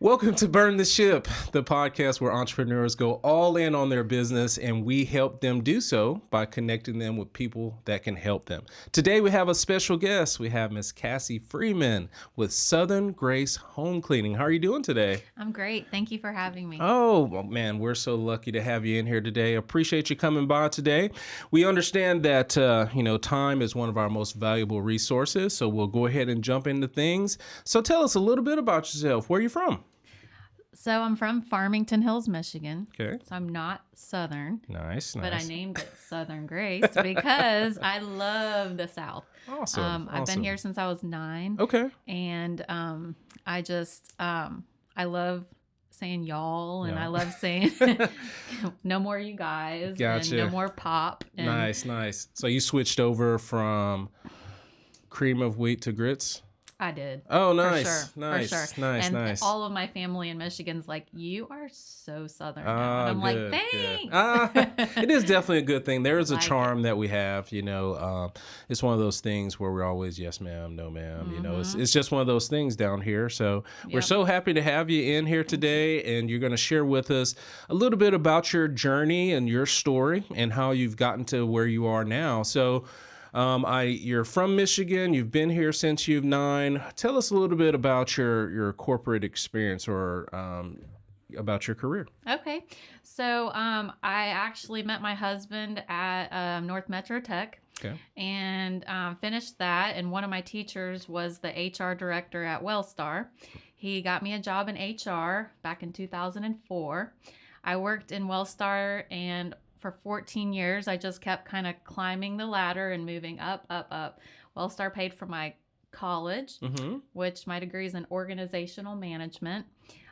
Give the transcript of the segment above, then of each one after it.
Welcome to Burn the Ship, the podcast where entrepreneurs go all in on their business and we help them do so by connecting them with people that can help them. Today we have a special guest. We have Miss Kasi Freeman with Southern Grace Home Cleaning. How are you doing today? I'm great. Thank you for having me. Oh, well, man, we're so lucky to have you in here today. Appreciate you coming by today. We understand that, time is one of our most valuable resources, so we'll go ahead and jump into things. So tell us a little bit about yourself. Where are you from? So I'm from Farmington Hills, Michigan. Okay. So I'm not Southern. Nice. But I named it Southern Grace because I love the South. Awesome. I've been here since I was 9. Okay. And I love saying y'all and I love saying no more you guys. Gotcha. And no more pop. And Nice. So you switched over from cream of wheat to grits? I did. Oh, nice. For sure. Nice. And all of my family in Michigan's like, you are so Southern now. Oh, and I'm good, like, thanks. It is definitely a good thing. There is a Like charm that we have, it's one of those things where we're always, yes, ma'am, no, ma'am. Mm-hmm. It's just one of those things down here. So we're so happy to have you in here today. And you're going to share with us a little bit about your journey and your story and how you've gotten to where you are now. So you're from Michigan. You've been here since you've 9. Tell us a little bit about your corporate experience or about your career. Okay. So I actually met my husband at North Metro Tech. Okay. And finished that. And one of my teachers was the HR director at Wellstar. He got me a job in HR back in 2004. I worked in Wellstar and for 14 years, I just kept kind of climbing the ladder and moving up. Wellstar paid for my college, which my degree is in organizational management.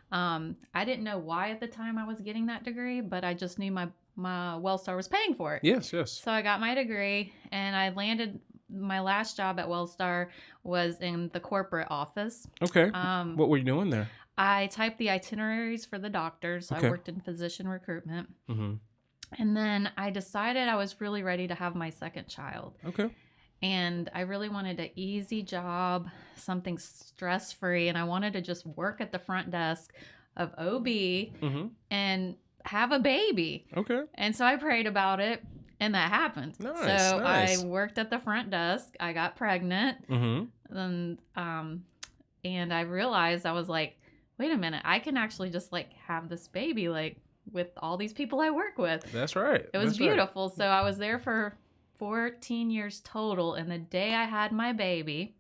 I didn't know why at the time I was getting that degree, but I just knew my Wellstar was paying for it. Yes. So I got my degree and I landed. My last job at Wellstar was in the corporate office. Okay. What were you doing there? I typed the itineraries for the doctors. Okay. I worked in physician recruitment. Mm-hmm. And then I decided I was really ready to have my second child. Okay. And I really wanted an easy job, something stress-free. And I wanted to just work at the front desk of OB and have a baby. Okay. And so I prayed about it and that happened. Nice. I worked at the front desk. I got pregnant. Mm-hmm. And I realized I was like, wait a minute, I can actually just like have this baby like with all these people I work with. That's right. It was beautiful. Right. So I was there for 14 years total. And the day I had my baby,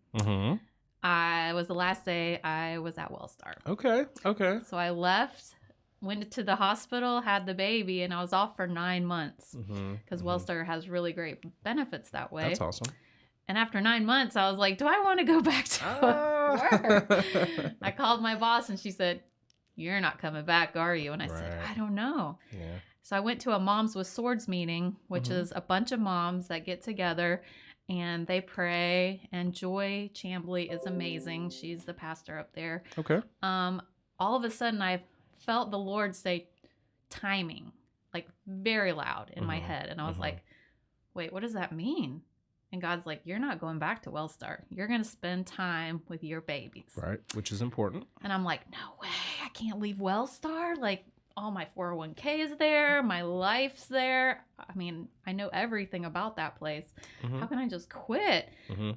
I was the last day I was at Wellstar. Okay. So I left, went to the hospital, had the baby, and I was off for 9 months because Wellstar has really great benefits that way. That's awesome. And after 9 months, I was like, do I want to go back to work? I called my boss and she said, you're not coming back, are you? And I said, I don't know. Yeah. So I went to a Moms with Swords meeting, which is a bunch of moms that get together and they pray. And Joy Chambly is amazing. She's the pastor up there. Okay. All of a sudden, I felt the Lord say timing, like very loud in my head. And I was like, wait, what does that mean? And God's like, you're not going back to Wellstar. You're going to spend time with your babies. Right, which is important. And I'm like, no way. I can't leave Wellstar. Like, all my 401k is there. My life's there. I mean, I know everything about that place. How can I just quit?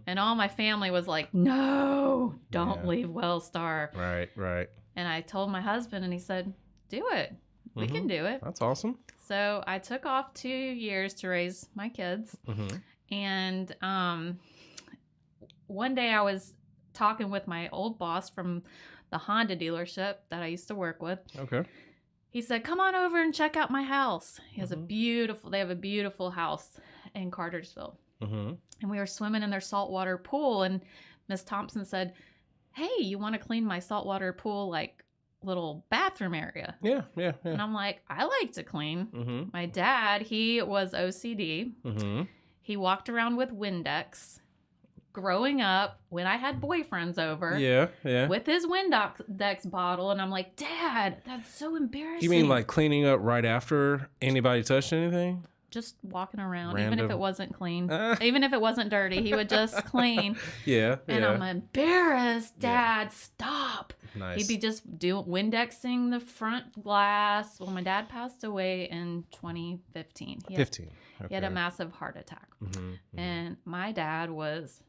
And all my family was like, no, don't leave Wellstar. Right. And I told my husband, and he said, do it. We can do it. That's awesome. So I took off 2 years to raise my kids. And one day I was talking with my old boss from the Honda dealership that I used to work with. Okay. He said, come on over and check out my house. They have a beautiful house in Cartersville. And we were swimming in their saltwater pool. And Miss Thompson said, hey, you want to clean my saltwater pool, like little bathroom area? Yeah. And I'm like, I like to clean. My dad, he was OCD. He walked around with Windex. Growing up, when I had boyfriends over, with his Windex bottle, and I'm like, Dad, that's so embarrassing. You mean like cleaning up right after anybody touched anything? just walking around, even if it Random. wasn't clean, even if it wasn't dirty, he would just clean. Yeah. And I'm embarrassed, Yeah. Dad, stop. He'd Nice. be just doing Windexing the front glass. Well, my dad passed away in 2015. 15. He Okay. had a massive heart attack. Mm-hmm. And my dad was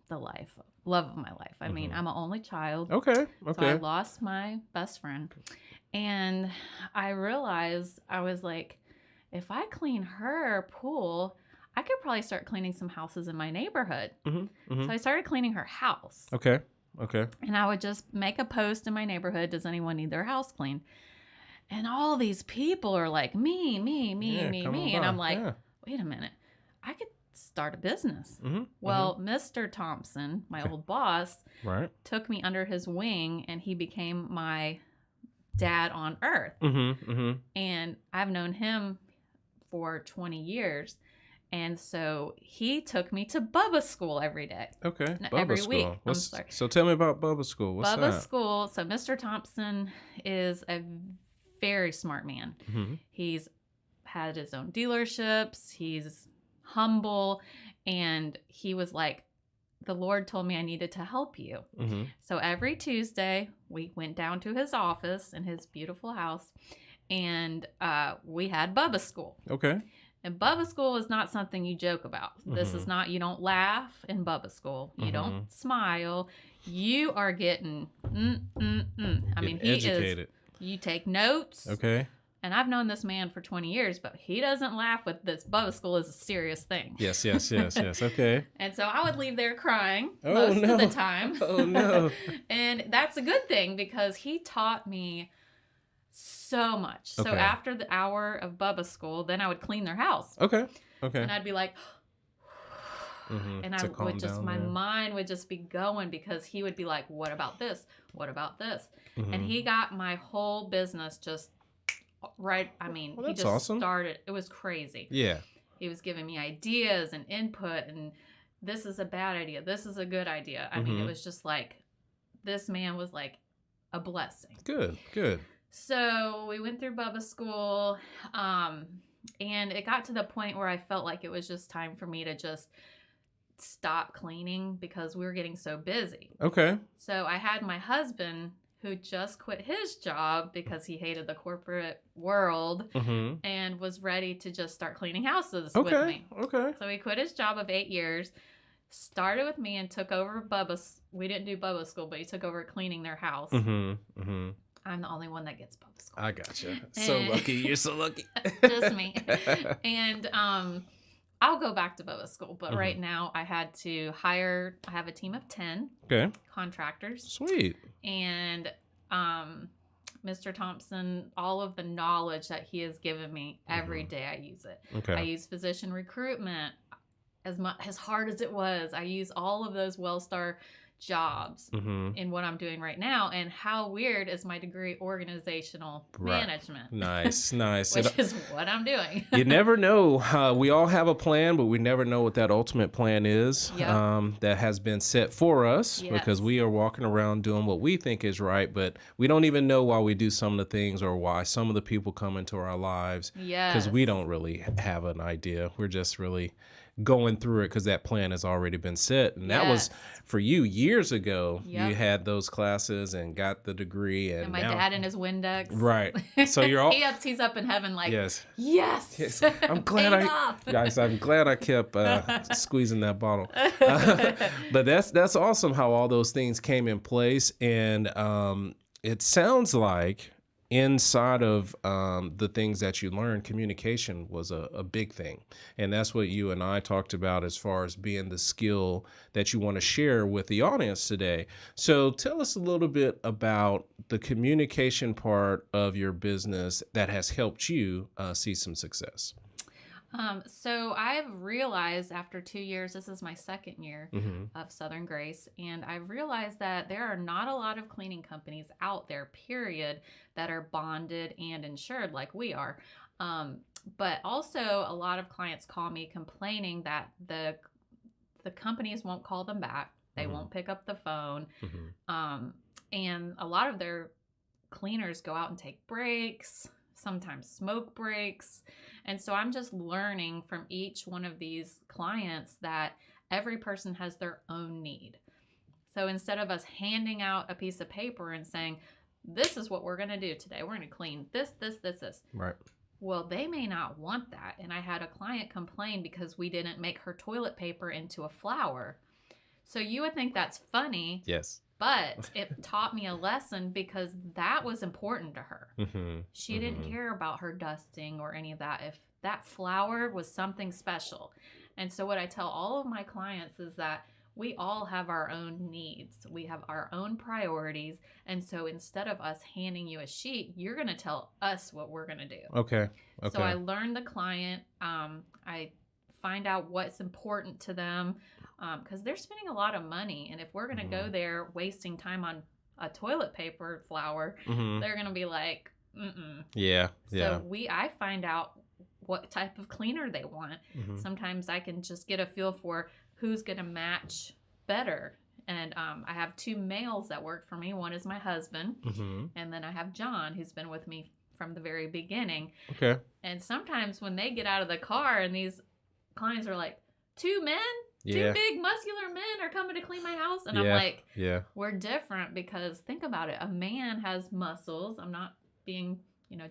the love of my life. I mean, I'm an only child. Okay. So I lost my best friend. And I realized, I was like, if I clean her pool, I could probably start cleaning some houses in my neighborhood. Mm-hmm. So I started cleaning her house. Okay. And I would just make a post in my neighborhood, does anyone need their house cleaned? And all these people are like, me. And I'm like, wait a minute, I could start a business. Well, Mr. Thompson, my old boss, took me under his wing, and he became my dad on earth. And I've known him for 20 years. And so he took me to Bubba School every day. Okay. No, Bubba every School. week. I'm sorry. So tell me about Bubba School. What's Bubba that? School. So Mr. Thompson is a very smart man. He's had his own dealerships. He's humble. And he was like, the Lord told me I needed to help you. So every Tuesday, we went down to his office in his beautiful house, and we had Bubba School. Okay. And Bubba School is not something you joke about. This is not, you don't laugh in Bubba School. You don't smile. You are getting, I mean, he educated. You take notes. Okay. And I've known this man for 20 years, but he doesn't laugh with this. Bubba School is a serious thing. Yes. Okay. And so I would leave there crying Oh, most no. of the time. Oh, no. And that's a good thing, because he taught me so much. Okay. So after the hour of Bubba School, then I would clean their house. Okay. And I'd be like, and I would just, my mind would just be going, because he would be like, what about this? What about this? And he got my whole business just right. I mean, he just started. It was crazy. Yeah. He was giving me ideas and input, and this is a bad idea. This is a good idea. I mean, it was just like, this man was like a blessing. Good. So we went through Bubba School, and it got to the point where I felt like it was just time for me to just stop cleaning, because we were getting so busy. Okay. So I had my husband, who just quit his job because he hated the corporate world and was ready to just start cleaning houses with me. Okay. So he quit his job of 8 years, started with me, and took over Bubba's. We didn't do Bubba School, but he took over cleaning their house. I'm the only one that gets Bubba School. I gotcha. So lucky. You're so lucky. Just me. And I'll go back to Bubba School, but right now I had to hire. I have a team of 10 contractors. Sweet. And Mr. Thompson, all of the knowledge that he has given me, every day I use it. Okay. I use physician recruitment as hard as it was. I use all of those WellStar jobs in what I'm doing right now. And how weird is my degree, organizational management? Nice. Which is what I'm doing. You never know. We all have a plan, but we never know what that ultimate plan is that has been set for us, because we are walking around doing what we think is right, but we don't even know why we do some of the things, or why some of the people come into our lives, because we don't really have an idea. We're just really going through it because that plan has already been set. And that was for you years ago. You had those classes and got the degree. And my dad in his Windex. Right. So you're all... he's up in heaven like, yes. I'm glad I'm glad I kept squeezing that bottle. But that's awesome how all those things came in place. And it sounds like inside of the things that you learned, communication was a big thing. And that's what you and I talked about as far as being the skill that you want to share with the audience today. So tell us a little bit about the communication part of your business that has helped you see some success. So I've realized after 2 years, this is my second year of Southern Grace, and I've realized that there are not a lot of cleaning companies out there, period, that are bonded and insured like we are. But also a lot of clients call me complaining that the companies won't call them back. They won't pick up the phone. And a lot of their cleaners go out and take breaks. sometimes smoke breaks. And so I'm just learning from each one of these clients that every person has their own need. So instead of us handing out a piece of paper and saying, this is what we're going to do today, we're going to clean this. Right. Well, they may not want that. And I had a client complain because we didn't make her toilet paper into a flower. So you would think that's funny. Yes. But it taught me a lesson because that was important to her. Mm-hmm. She didn't care about her dusting or any of that. If that flower was something special. And so what I tell all of my clients is that we all have our own needs. We have our own priorities. And so instead of us handing you a sheet, you're going to tell us what we're going to do. Okay. So I learn the client. I find out what's important to them because they're spending a lot of money. And if we're going to go there wasting time on a toilet paper flower, they're going to be like, mm-mm. Yeah. So I find out what type of cleaner they want. Sometimes I can just get a feel for who's going to match better. And I have two males that work for me. One is my husband. And then I have John, who's been with me from the very beginning. Okay. And sometimes when they get out of the car and these clients are like, two men? Yeah. Two big muscular men are coming to clean my house? And I'm like, we're different because think about it. A man has muscles. I'm not being,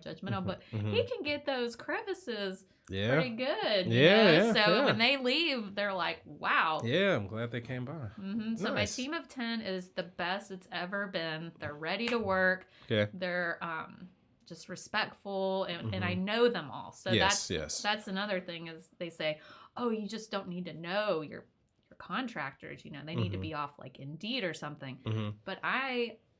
judgmental, but he can get those crevices pretty good. So when they leave, they're like, wow. Yeah, I'm glad they came by. So my team of 10 is the best it's ever been. They're ready to work. Okay. They're just respectful, and I know them all. So that's another thing is they say, oh, you just don't need to know your contractors. They need to be off like Indeed or something. But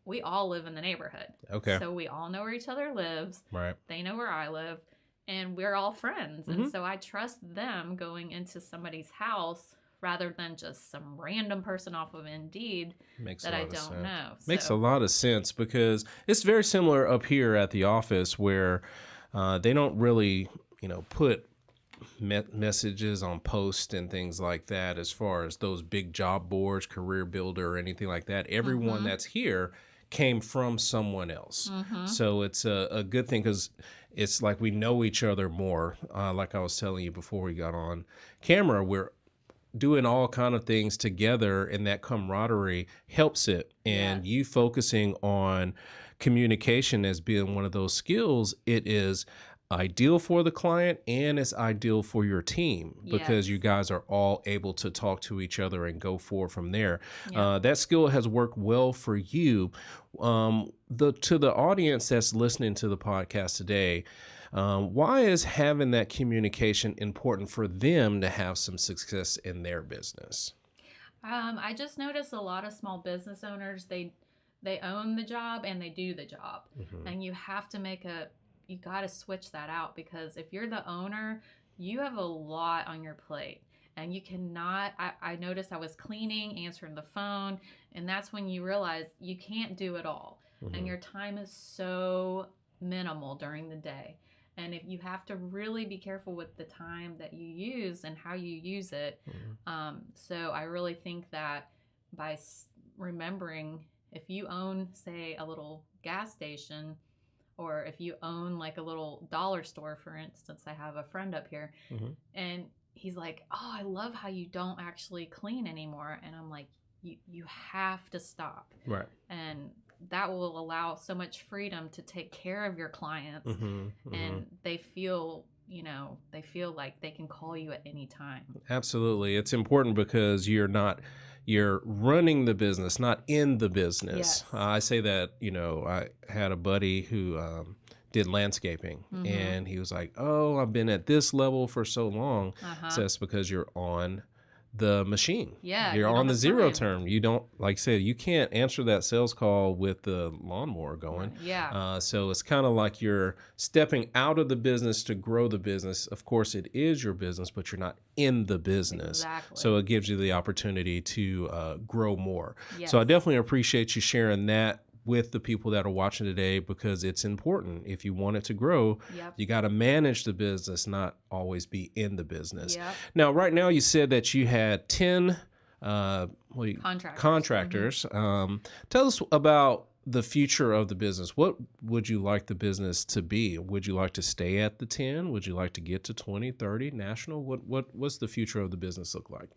we all live in the neighborhood. Okay. So we all know where each other lives. Right. They know where I live. And we're all friends. And so I trust them going into somebody's house rather than just some random person off of Indeed that I don't know. Makes a lot of sense because it's very similar up here at the office where they don't really, put messages on posts and things like that as far as those big job boards, Career Builder, or anything like that. Everyone that's here came from someone else. So it's a good thing because it's like we know each other more. Like I was telling you before we got on camera, we're doing all kind of things together, and that camaraderie helps it. And you focusing on communication as being one of those skills, it is ideal for the client and it's ideal for your team because you guys are all able to talk to each other and go forward from there. That skill has worked well for you. To the audience that's listening to the podcast today, why is having that communication important for them to have some success in their business? I just noticed a lot of small business owners, they own the job and they do the job. And you have to you got to switch that out because if you're the owner, you have a lot on your plate and you cannot, I noticed I was cleaning, answering the phone, and that's when you realize you can't do it all. And your time is so minimal during the day. And if you have to really be careful with the time that you use and how you use it. So I really think that by remembering if you own, say, a little gas station, or if you own like a little dollar store, for instance, I have a friend up here and he's like, oh, I love how you don't actually clean anymore. And I'm like, you have to stop. Right. And that will allow so much freedom to take care of your clients. And they feel like they can call you at any time. Absolutely. It's important because you're running the business, not in the business. I say that, I had a buddy who did landscaping and he was like, oh, I've been at this level for so long. So that's because you're on the machine. You're on the zero term. You don't, like I said, you can't answer that sales call with the lawnmower going. So it's kind of like you're stepping out of the business to grow the business. Of course, it is your business, but you're not in the business. So it gives you the opportunity to grow more. So I definitely appreciate you sharing that with the people that are watching today because it's important. If you want it to grow, you got to manage the business, not always be in the business. Now, right now, you said that you had 10 contractors. Tell us about the future of the business, what would you like the business to be? Would you like to stay at the 10? Would you like to get to 20, 30 national? What's the future of the business look like?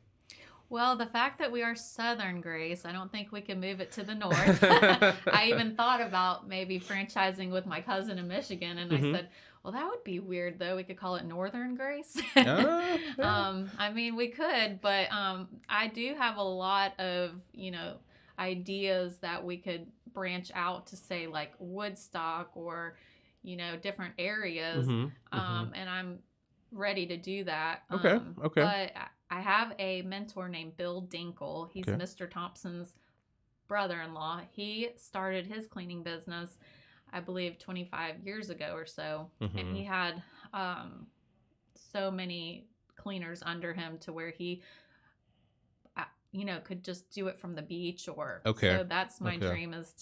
Well, the fact that we are Southern, Grace, I don't think we can move it to the north. I even thought about maybe franchising with my cousin in Michigan, and I Hmm. said, well, that would be weird, though. We could call it Northern Grace. Yeah. I mean, we could, but I do have a lot of, ideas that we could branch out to, say, like Woodstock or, different areas. Hmm. Hmm. And I'm ready to do that. Okay. Okay. But I have a mentor named Bill Dinkle. He's Okay. Mr. Thompson's brother-in-law. He started his cleaning business, I believe, 25 years ago or so, and Hmm. he had so many cleaners under him to where he could just do it from the beach. Or Okay. so that's my Okay. dream, is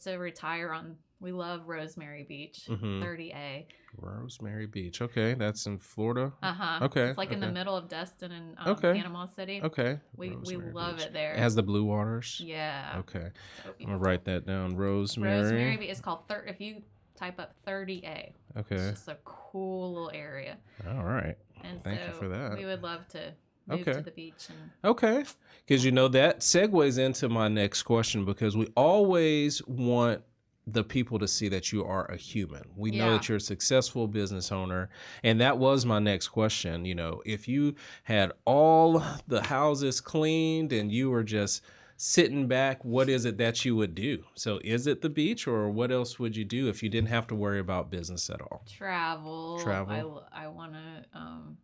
to retire on, we love Rosemary Beach, Hmm. 30A. Rosemary Beach. Okay, that's in Florida. Uh-huh. Okay. It's like in the Okay. middle of Destin and Okay. Panama City. Okay. We Rosemary love Beach. it there. It has the blue waters. Yeah. Okay. So I'm gonna beautiful. write that down. Rosemary Rosemary. Beach is called if you type up 30A. It's Okay. just a cool little area. All right. And Thank you for that. we would love to move Okay. to the beach. And Okay. Because that segues into my next question, because we always want the people to see that you are a human. We know Yeah. that you're a successful business owner. And that was my next question. If you had all the houses cleaned and you were just sitting back, what is it that you would do? So is it the beach, or what else would you do if you didn't have to worry about business at all? travel. Travel? I want to,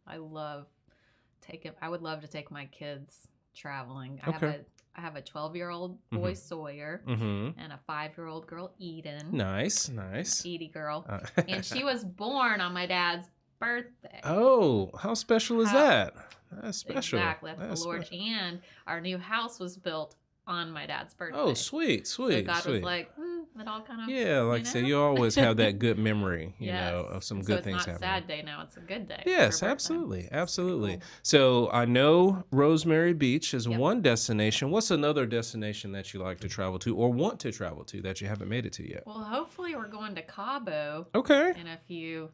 I would love to take my kids traveling. Okay. I have a 12-year-old boy, Mm-hmm. Sawyer, Mm-hmm. and a 5-year-old girl, Eden. Nice. Nice. Edie girl. Uh, And she was born on my dad's birthday. Oh, how special is How- that? That's special. Exactly. That's That's the Lord. special. And our new house was built on my dad's birthday. Oh, sweet, So sweet, God sweet. was like, it all kind of, Yeah, like I say, you always have that good memory, Yes. of some And good so it's things not happening. sad day now, it's a good day. Yes, for her birthday. absolutely, It's pretty absolutely. cool. So I know Rosemary Beach is Yep. one destination. What's another destination that you like to travel to or want to travel to that you haven't made it to yet? Well, hopefully we're going to Cabo Okay. in a few,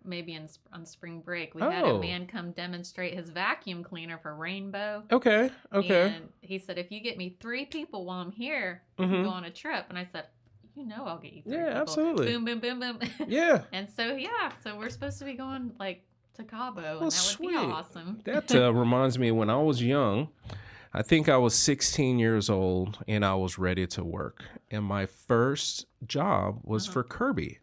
maybe on spring break. We had a man come demonstrate his vacuum cleaner for Rainbow. Okay. Okay. And he said, if you get me 3 people while I'm here, we Mhm. can go on a trip. And I said, I'll get you 3 Yeah, people. absolutely. Boom, boom, boom, boom. Yeah. And so, so we're supposed to be going to Cabo, and Well, that would be sweet. awesome. That reminds me, when I was young, I think I was 16 years old and I was ready to work. And my first job was for Kirby,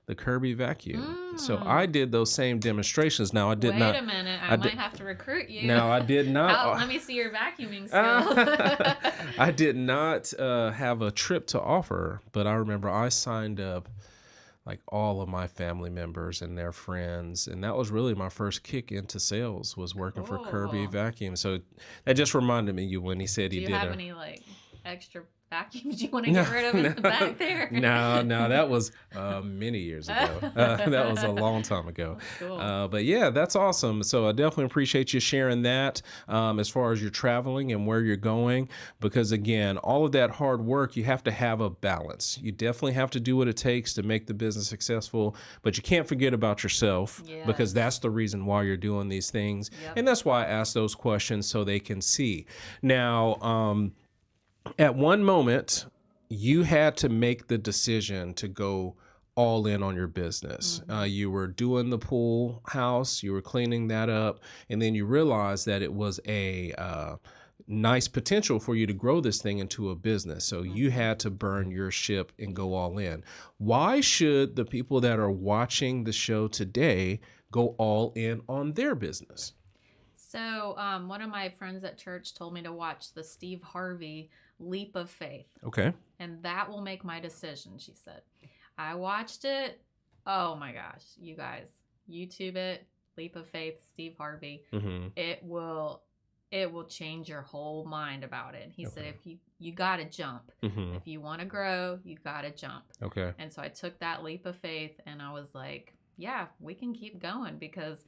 the Kirby vacuum. So I did those same demonstrations. Now, I did Wait not. a minute. I might have to recruit you. Now, I did not. Let me see your vacuuming skills. I did not have a trip to offer, but I remember I signed up like all of my family members and their friends, and that was really my first kick into sales, was working for Kirby Cool. Vacuum. So that just reminded me you when he said Do he you did have a any extra vacuums you want to get rid of in the back there? No, that was many years ago. That was a long time ago. That's cool. But yeah, that's awesome. So I definitely appreciate you sharing that as far as you're traveling and where you're going, because again, all of that hard work, you have to have a balance. You definitely have to do what it takes to make the business successful, but you can't forget about yourself, because Yes. that's the reason why you're doing these things. Yep. And that's why I ask those questions, so they can see. Now, at one moment, you had to make the decision to go all in on your business. You were doing the pool house, you were cleaning that up, and then you realized that it was a nice potential for you to grow this thing into a business. So you had to burn your ship and go all in. Why should the people that are watching the show today go all in on their business? So, one of my friends at church told me to watch the Steve Harvey Leap of Faith, Okay. and that will make my decision, she said. I watched it. Oh my gosh, you guys, YouTube it, Leap of Faith, Steve Harvey. Mm-hmm. It will change your whole mind about it. He said, Okay. if you got to jump. Mm-hmm. If you want to grow, you got to jump. Okay. And so I took that leap of faith, and I was like, yeah, we can keep going, because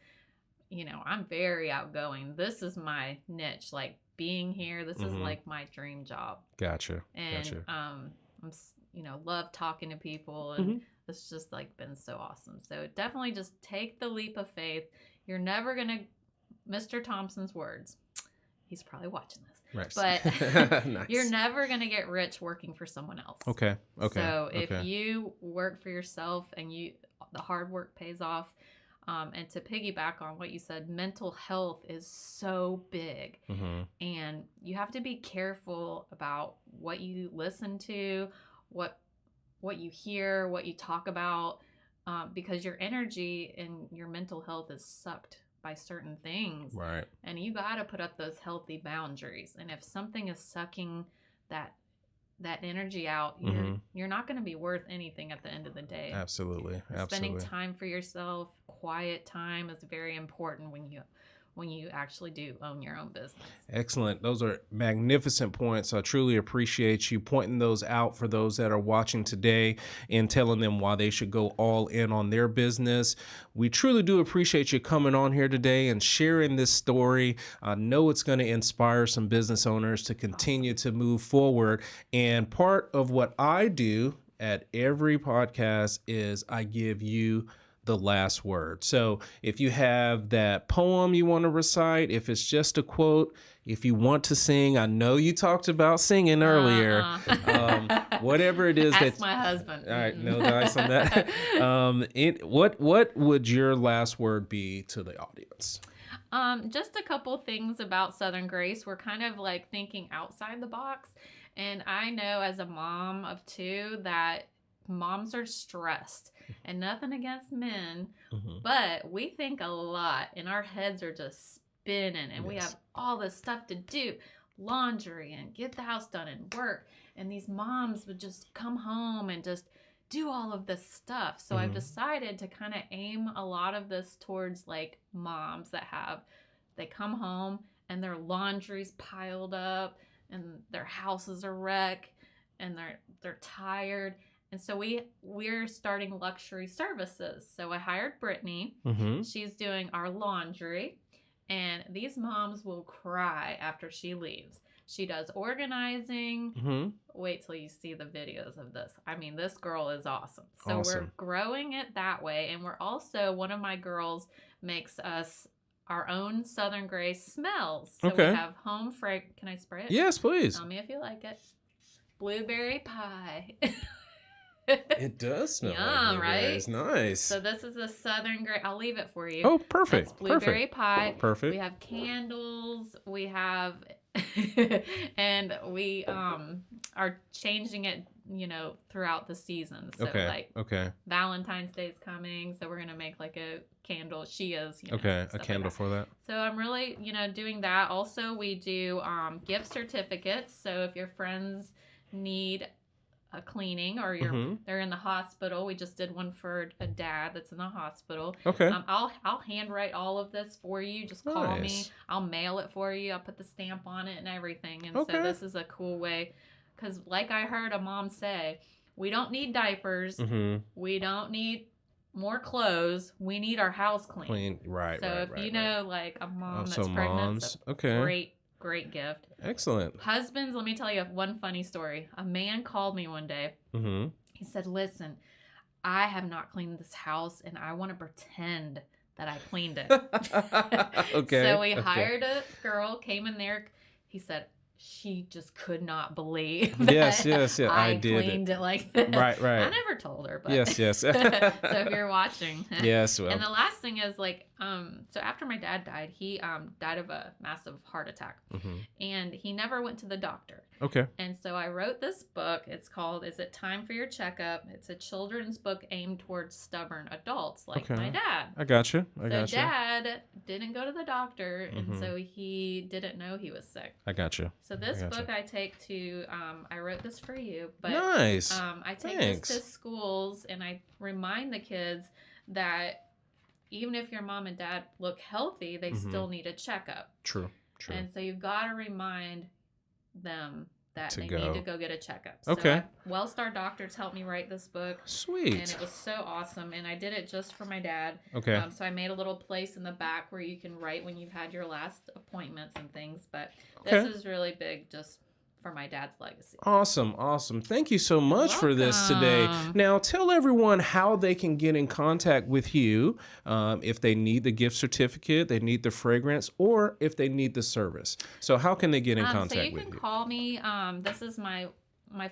I'm very outgoing. This is my niche, like being here. This is like my dream job. Gotcha. And Gotcha. love talking to people, and Mhm. it's just like been so awesome. So definitely just take the leap of faith. You're never going to, Mr. Thompson's words, he's probably watching this, Nice. but you're Nice. never going to get rich working for someone else. Okay. Okay. So if Okay. you work for yourself and the hard work pays off. And to piggyback on what you said, mental health is so big. Mm-hmm. And you have to be careful about what you listen to, what you hear, what you talk about, because your energy and your mental health is sucked by certain things. Right. And you got to put up those healthy boundaries. And if something is sucking that energy out, you're not going to be worth anything at the end of the day. Absolutely. Spending Absolutely. time for yourself, quiet time, is very important when you actually do own your own business. Excellent. Those are magnificent points. I truly appreciate you pointing those out for those that are watching today and telling them why they should go all in on their business. We truly do appreciate you coming on here today and sharing this story. I know it's going to inspire some business owners to continue to move forward. And part of what I do at every podcast is I give you the last word. So if you have that poem you want to recite, if it's just a quote, if you want to sing, I know you talked about singing earlier. Whatever it is Ask my husband. All right, no dice on that. What would your last word be to the audience? Just a couple things about Southern Grace. We're kind of like thinking outside the box. And I know as a mom of two that moms are stressed, and nothing against men, but we think a lot and our heads are just spinning, and we have all this stuff to do, laundry and get the house done and work. And these moms would just come home and just do all of this stuff. So I've decided to kind of aim a lot of this towards like moms that they come home and their laundry's piled up and their house is a wreck and they're tired. And so we're starting luxury services. So I hired Brittany. She's doing our laundry, and these moms will cry after she leaves. She does organizing. Wait till you see the videos of this. I mean, this girl is awesome. So we're growing it that way. And we're also, one of my girls makes us our own Southern Grace smells. So we have home fragrance. Can I spray it? Yes, please. Tell me if you like it. Blueberry pie. It does smell like blueberries. Right? Nice. So this is a Southern Grace. I'll leave it for you. Oh, perfect. It's blueberry pie. Perfect. We have candles. We have, and we are changing it, throughout the season. So like Valentine's Day is coming, so we're gonna make like a candle. She is. A candle for that. So I'm really, doing that. Also, we do gift certificates. So if your friends need a cleaning or they're in the hospital. We just did one for a dad that's in the hospital. I'll handwrite all of this for you. Just call me. I'll mail it for you. I'll put the stamp on it and everything. And so this is a cool way, because like I heard a mom say, we don't need diapers. We don't need more clothes. We need our house clean. Right. So if you know like a mom that's pregnant, it's a great gift. Excellent. Husbands, let me tell you one funny story. A man called me one day. He said, listen, I have not cleaned this house and I want to pretend that I cleaned it. So we hired a girl, came in there. He said, she just could not believe that I did cleaned it like this. Right. I never told her, but yes. So if you're watching. Yes. Well. And the last thing is like, so after my dad died, he died of a massive heart attack, and he never went to the doctor. And so I wrote this book. It's called "Is It Time for Your Checkup?" It's a children's book aimed towards stubborn adults like my dad. I got you. Dad didn't go to the doctor, and so he didn't know he was sick. I got you. So this book I take to, I wrote this for you, but nice. I take this to schools and I remind the kids that even if your mom and dad look healthy, they still need a checkup. True. And so you've got to remind them that they need to go get a checkup. So Wellstar Doctors helped me write this book. Sweet. And it was so awesome. And I did it just for my dad. So I made a little place in the back where you can write when you've had your last appointments and things. But this is really big just for my dad's legacy. Awesome. Awesome. Thank you so much for this today. Welcome. Now, tell everyone how they can get in contact with you if they need the gift certificate, they need the fragrance, or if they need the service. So how can they get in So contact you with can you? call me. This is my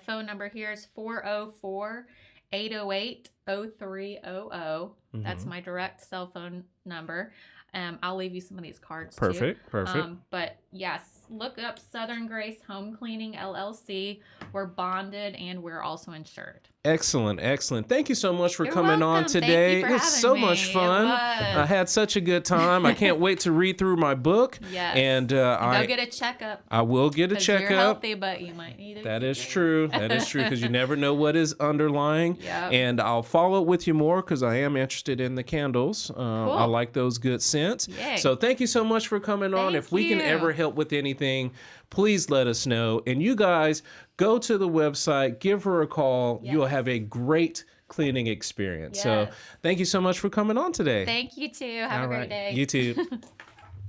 phone number here is 404-808-0300. That's my direct cell phone number. I'll leave you some of these cards too. Perfect. Perfect. But yes, look up Southern Grace Home Cleaning LLC. We're bonded and we're also insured. Excellent, excellent. Thank you so much for You're coming on welcome. Thank today. you for It's having so me. much It fun. was. I had such a good time. I can't wait to read through my book. Yes. And Go get a checkup. I will get a 'Cause you're checkup. healthy, but you might need it. That is true. That is true because you never know what is underlying. Yep. And I'll follow up with you more because I am interested in the candles. I like those good scents. Yay. So thank you so much for coming on. Thank If we can you. ever help with anything, please let us know. And you guys, go to the website, give her a call. Yes. You'll have a great cleaning experience. So Yes. thank you so much for coming on today. Thank you too. Have All a great right. day. You too.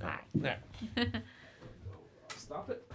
Bye. There. Stop it.